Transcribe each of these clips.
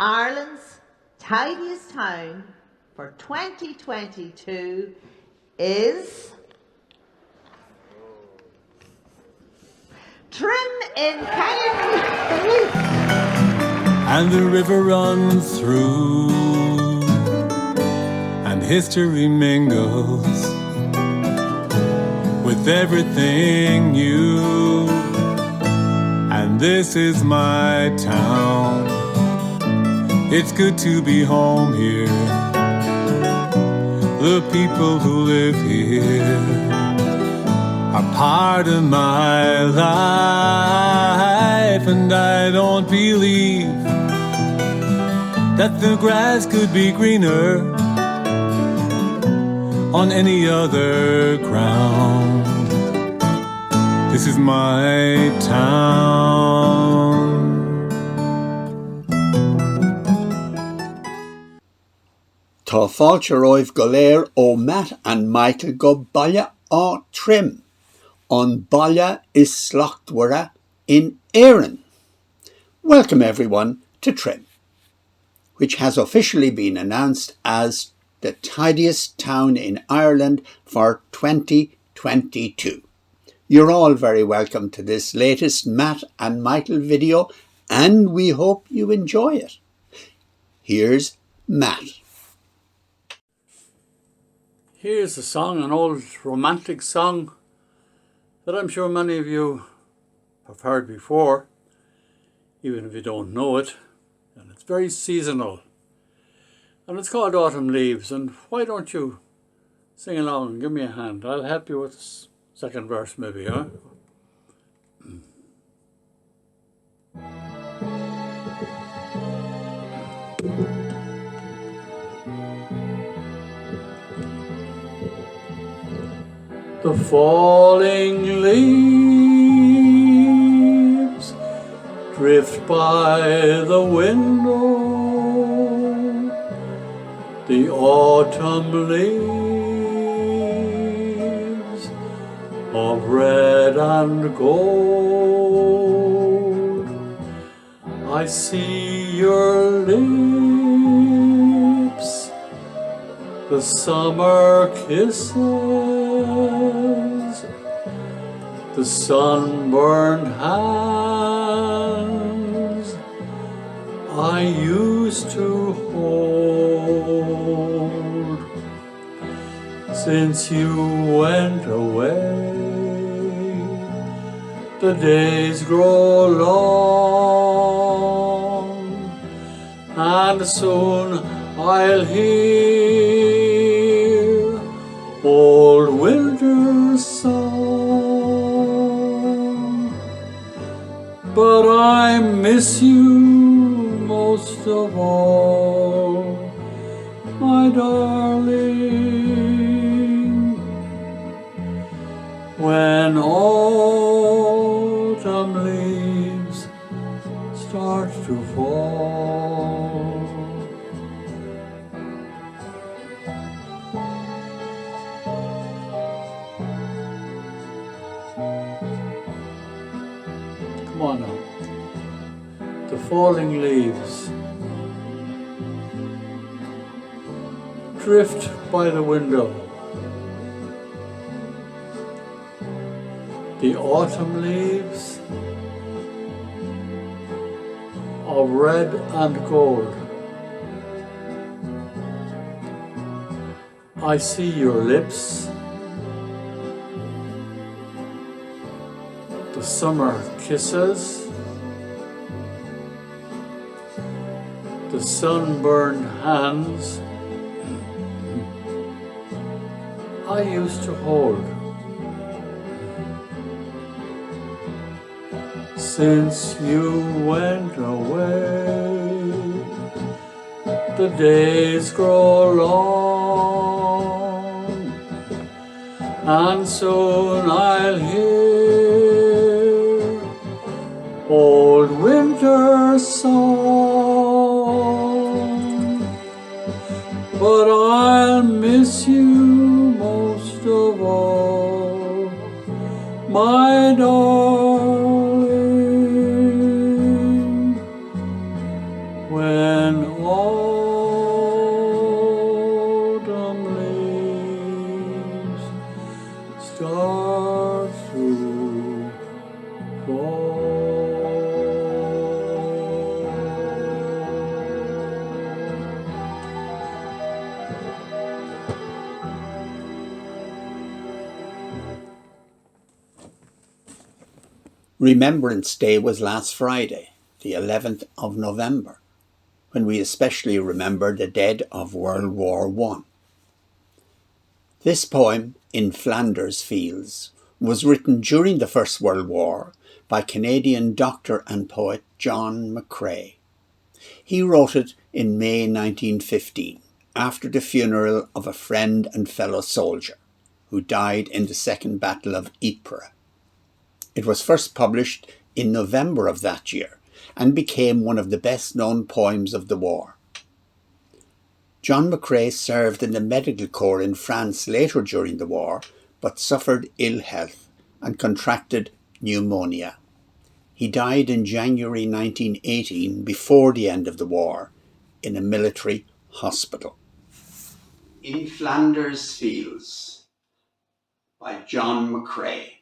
Ireland's tidiest town for 2022 is Trim in Canyon. And the river runs through, and history mingles with everything new. And this is my town. It's good to be home here. The people who live here are part of my life, and I don't believe that the grass could be greener on any other ground. This is my town. Tá fáilte roimh go léir ó Matt and Michael go baile á Trim. On baile is Slachtmhara in Éireann. Welcome everyone to Trim, which has officially been announced as the tidiest town in Ireland for 2022. You're all very welcome to this latest Matt and Michael video, and we hope you enjoy it. Here's Matt. Here's a song, an old romantic song that I'm sure many of you have heard before, even if you don't know it. And it's very seasonal. And it's called Autumn Leaves. And why don't you sing along and give me a hand? I'll help you with the second verse maybe, huh? The falling leaves drift by the window. The autumn leaves of red and gold. I see your lips, the summer kisses, the sunburned hands I used to hold. Since you went away, the days grow long, and soon I'll hear old winter's song. But I miss you most of all, my darling. When autumn leaves start to fall. Come on now. The falling leaves drift by the window. The autumn leaves of red and gold. I see your lips, the summer kisses, the sunburned hands I used to hold. Since you went away, the days grow long, and soon I'll hear old winter's song. But I'll miss you most of all, my darling. When when autumn leaves start to fall. Remembrance Day was last Friday, the 11th of November, when we especially remember the dead of World War I. This poem, In Flanders Fields, was written during the First World War by Canadian doctor and poet John McCrae. He wrote it in May 1915, after the funeral of a friend and fellow soldier who died in the Second Battle of Ypres. It was first published in November of that year and became one of the best-known poems of the war. John McCrae served in the medical corps in France later during the war, but suffered ill health and contracted pneumonia. He died in January 1918, before the end of the war, in a military hospital. In Flanders Fields by John McCrae.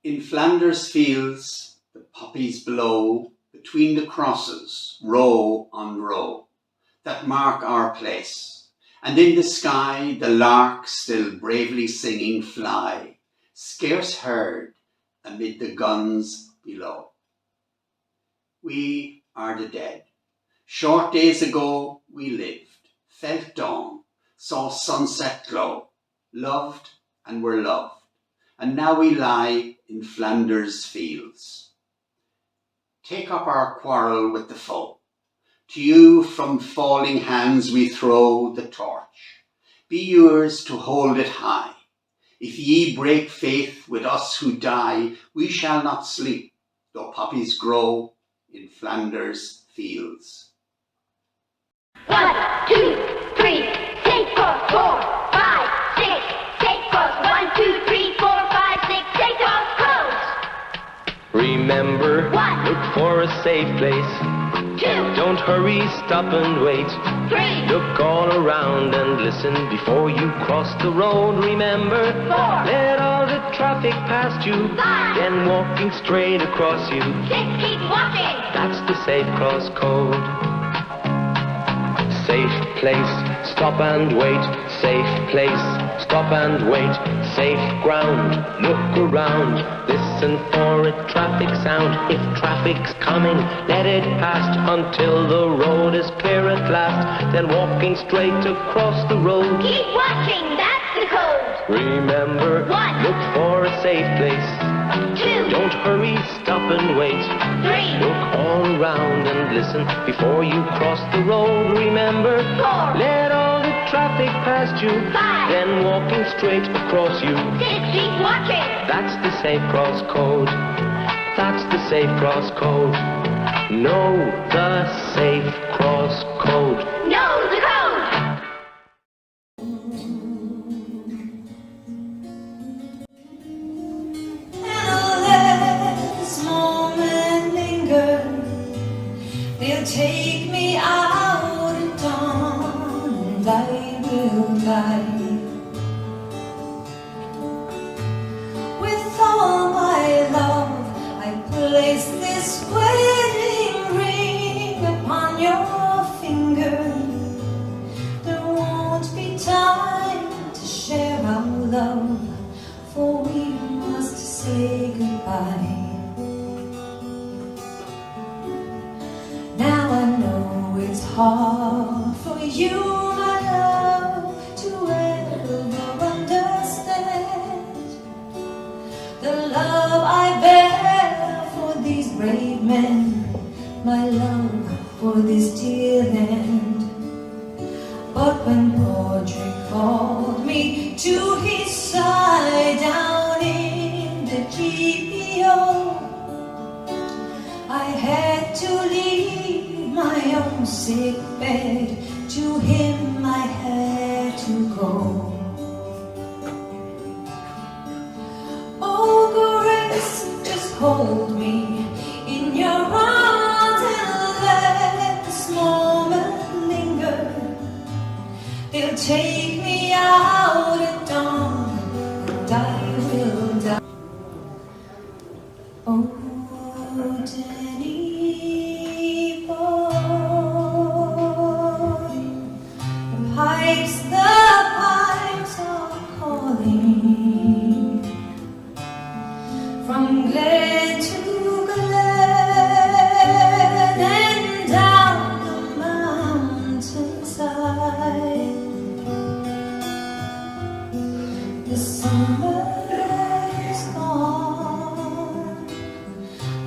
In Flanders fields the poppies blow between the crosses, row on row, that mark our place, and in the sky the larks still bravely singing fly, scarce heard amid the guns below. We are the dead. Short days ago we lived, felt dawn, saw sunset glow, loved and were loved, and now we lie in Flanders fields. Take up our quarrel with the foe. To you from falling hands we throw the torch. Be yours to hold it high. If ye break faith with us who die, we shall not sleep, though poppies grow in Flanders fields. 1, 2, 3, take off 4, 5, 6, take off 1, 2, 3, 4, 5, 6, take off clothes. Remember, 1, look for a safe place. 2, Don't hurry, stop and wait. 3, Look all around and listen before you cross the road. Remember, 4, let all the traffic past you, 5, then walking straight across you. 6, keep walking. That's the safe cross code. Safe place, stop and wait. Safe place, stop and wait. Safe ground, look around. Listen for a traffic sound. If traffic's coming, let it pass until the road is clear at last. Then walking straight across the road. Keep watching, that's the code. Remember, 1, look for a safe place. 2, Don't hurry, stop and wait. 3, Look all around and listen before you cross the road. Remember, 4, let all the traffic past you, 5, then walking straight across you. 6, keep watching. That's the safe cross code. That's the safe cross code. Know the safe cross code. Know the code. They'll take me out at dawn, and I will fly. With all my love, I place this wedding ring upon your finger. There won't be time to share our love, for we must say goodbye. Now I know it's hard for you, my love, to ever understand the love I bear for these brave men, my love for this dear land. But when Portrait called me to his side down in the GPO, I had to leave my own sick bed. To him I had to go. Oh, Grace, just hold me in your arms and take me out at dawn, and I will die. Oh, Danny boy, the pipes are calling from glen to glen and down the mountainside. The summer is gone,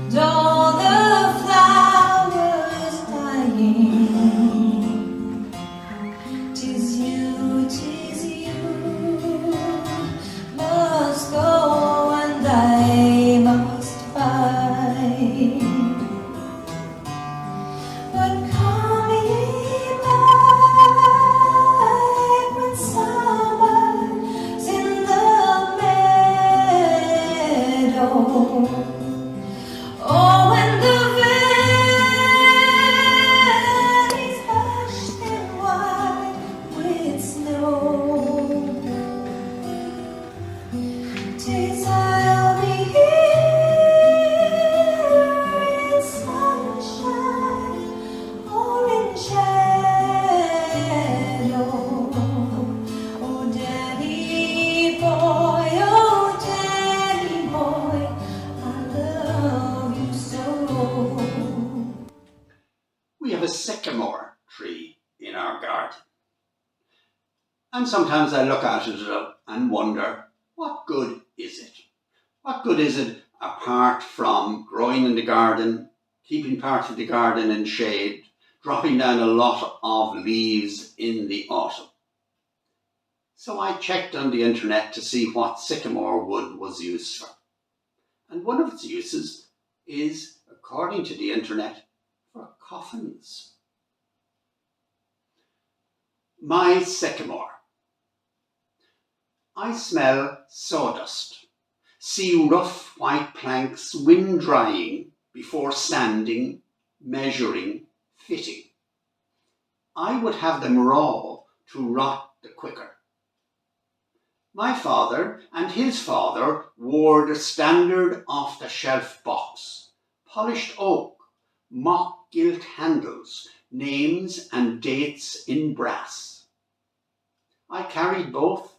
and all the flowers dying. 'Tis you must go, and I must fight. But come ye back when summer's in the meadow. Oh, when the valley's hushed and white with snow. 'Tis I'll be here in sunshine or in shadow. Oh, Daddy boy, I love you so. We have a sycamore tree in our garden. And sometimes I look at it and wonder, what good is it? What good is it apart from growing in the garden, keeping part of the garden in shade, dropping down a lot of leaves in the autumn? So I checked on the internet to see what sycamore wood was used for. And one of its uses is, according to the internet, for coffins. My sycamore. I smell sawdust, see rough white planks wind drying before sanding, measuring, fitting. I would have them raw to rot the quicker. My father and his father wore the standard off-the-shelf box, polished oak, mock gilt handles, names and dates in brass. I carried both,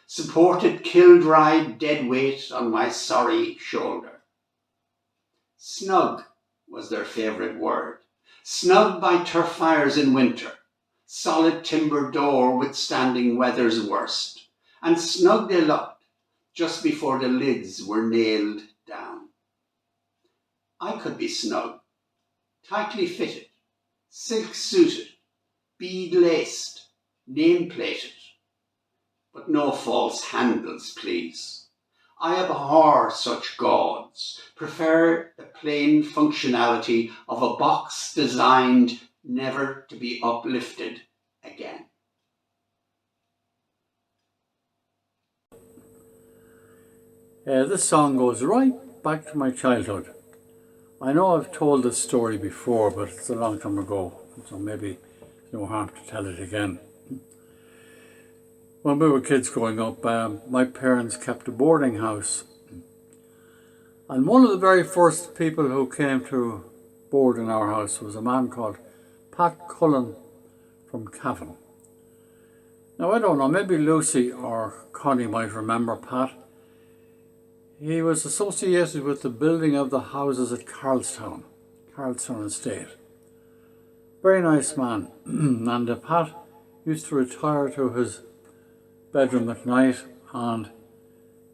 supported kiln-dried dead weight on my sorry shoulder. Snug was their favourite word. Snug by turf fires in winter, solid timber door withstanding weather's worst, and snug they looked just before the lids were nailed down. I could be snug, tightly fitted, silk-suited, bead-laced, name-plated, but no false handles, please. I abhor such gauds, prefer the plain functionality of a box designed never to be uplifted again. This song goes right back to my childhood. I know I've told this story before, but it's a long time ago, so maybe no harm to tell it again. When we were kids growing up, my parents kept a boarding house. And one of the very first people who came to board in our house was a man called Pat Cullen from Cavan. Now I don't know, maybe Lucy or Connie might remember Pat. He was associated with the building of the houses at Carlstown Estate. Very nice man. And Pat used to retire to his bedroom at night and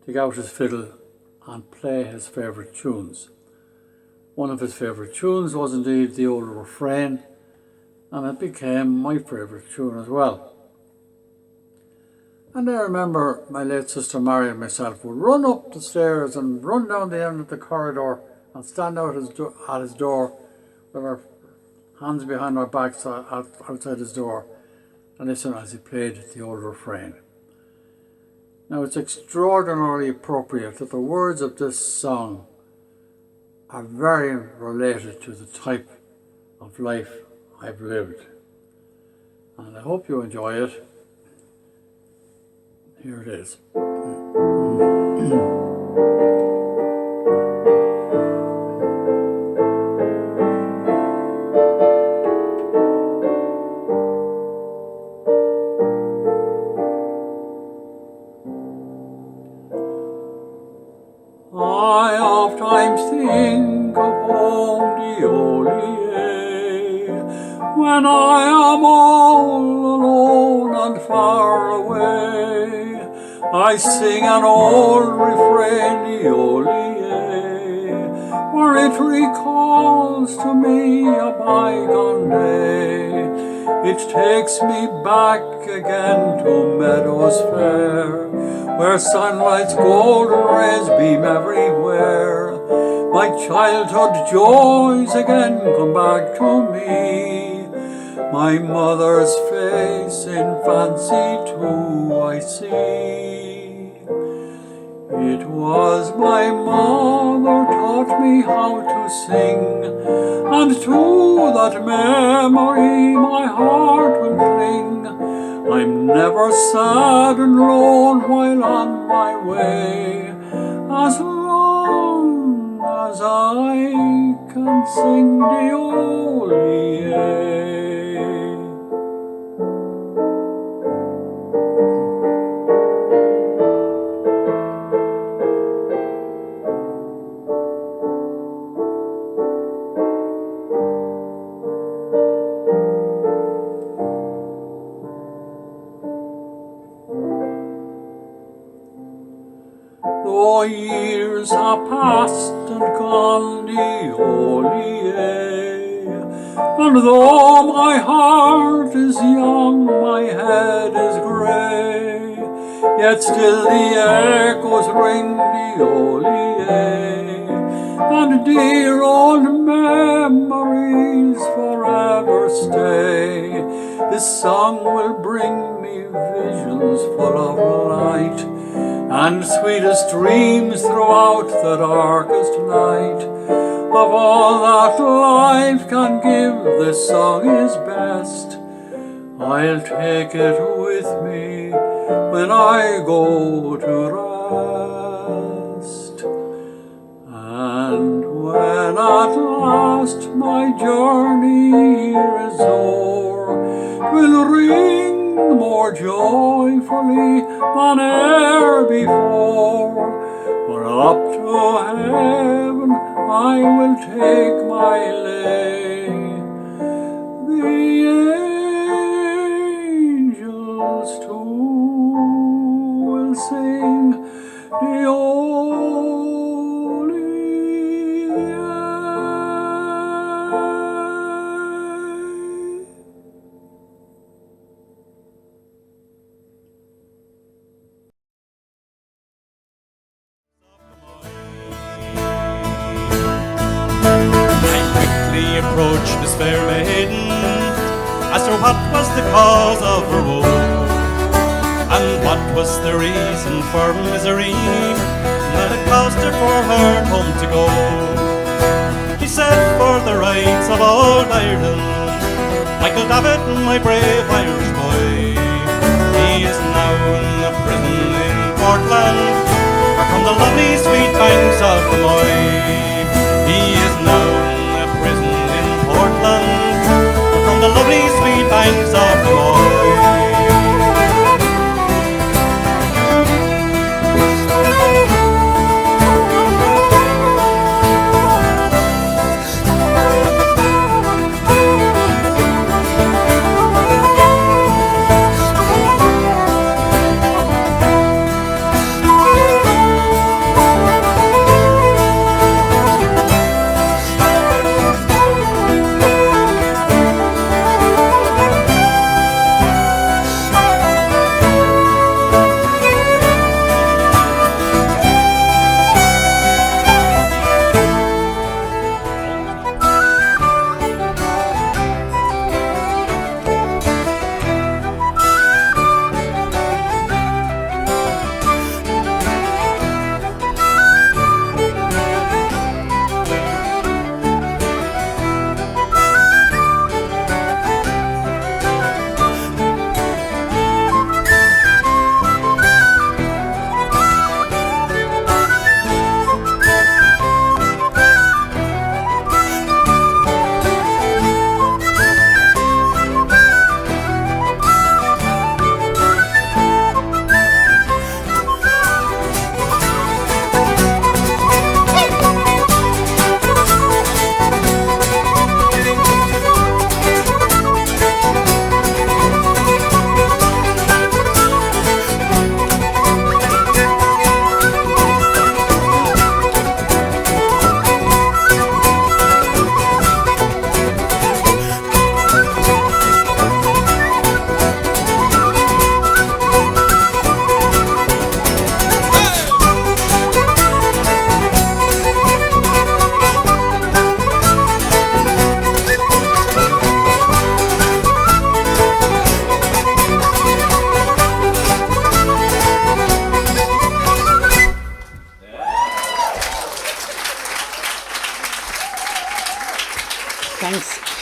take out his fiddle and play his favourite tunes. One of his favourite tunes was indeed the old refrain, and it became my favourite tune as well. And I remember my late sister Mary and myself would run up the stairs and run down the end of the corridor and stand out at his door with our hands behind our backs outside his door and listen as he played the old refrain. Now it's extraordinarily appropriate that the words of this song are very related to the type of life I've lived. And I hope you enjoy it. Here it is. I ofttimes think upon the Olie when I am all alone and far away. I sing an old refrain, the Olie, for it recalls to me a bygone day. It takes me back again to meadows fair, where sunlight's golden rays beam everywhere. My childhood joys again come back to me. My mother's face in fancy too I see. It was my mother taught me how to sing, and to that memory my heart will cling. I'm never sad and lone while on my way, as long as I can sing the Olie. Though years have passed and gone the Olie, and though my heart is young, my head is grey, yet still the echoes ring the Olie, and dear old memories forever stay. This song will bring me visions full of light, and sweetest dreams throughout the darkest night. Of all that life can give, this song is best. I'll take it with me when I go to rest. And when at last my journey here is o'er, will ring more joyfully than e'er before. For up to heaven I will take my lay. The angels too will sing the Olie. Approached this fair maiden, asked her what was the cause of her woe, and what was the reason for misery that it caused her for her home to go. She said, for the rights of old Ireland, Michael Davitt, my brave Irish boy, he is now in a prison in Portland, or from the lovely sweet banks of the Moy. He is now Portland, from the lovely sweet banks of the Moy.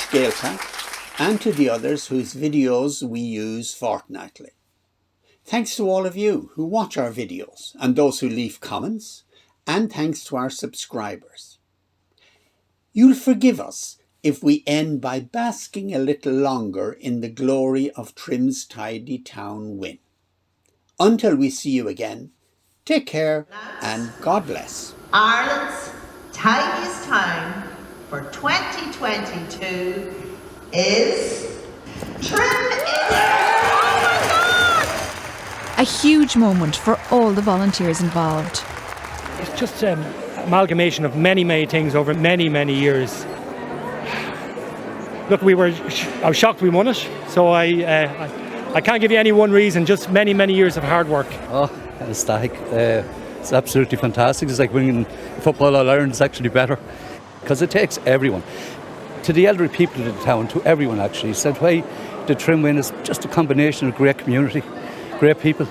Scéalta, and to the others whose videos we use fortnightly. Thanks to all of you who watch our videos and those who leave comments, and thanks to our subscribers. You'll forgive us if we end by basking a little longer in the glory of Trim's tidy town win. Until we see you again, take care and God bless. Ireland's tidiest town for 2022 is Trim. A huge moment for all the volunteers involved. It's just an amalgamation of many things over many years. Look, I was shocked we won it, so I can't give you any one reason, just many years of hard work. Oh, ecstatic. It's absolutely fantastic. It's like winning Football All-Ireland. It's actually better because it takes everyone. To the elderly people of the town, to everyone actually. So why the Trim win is just a combination of great community, great people.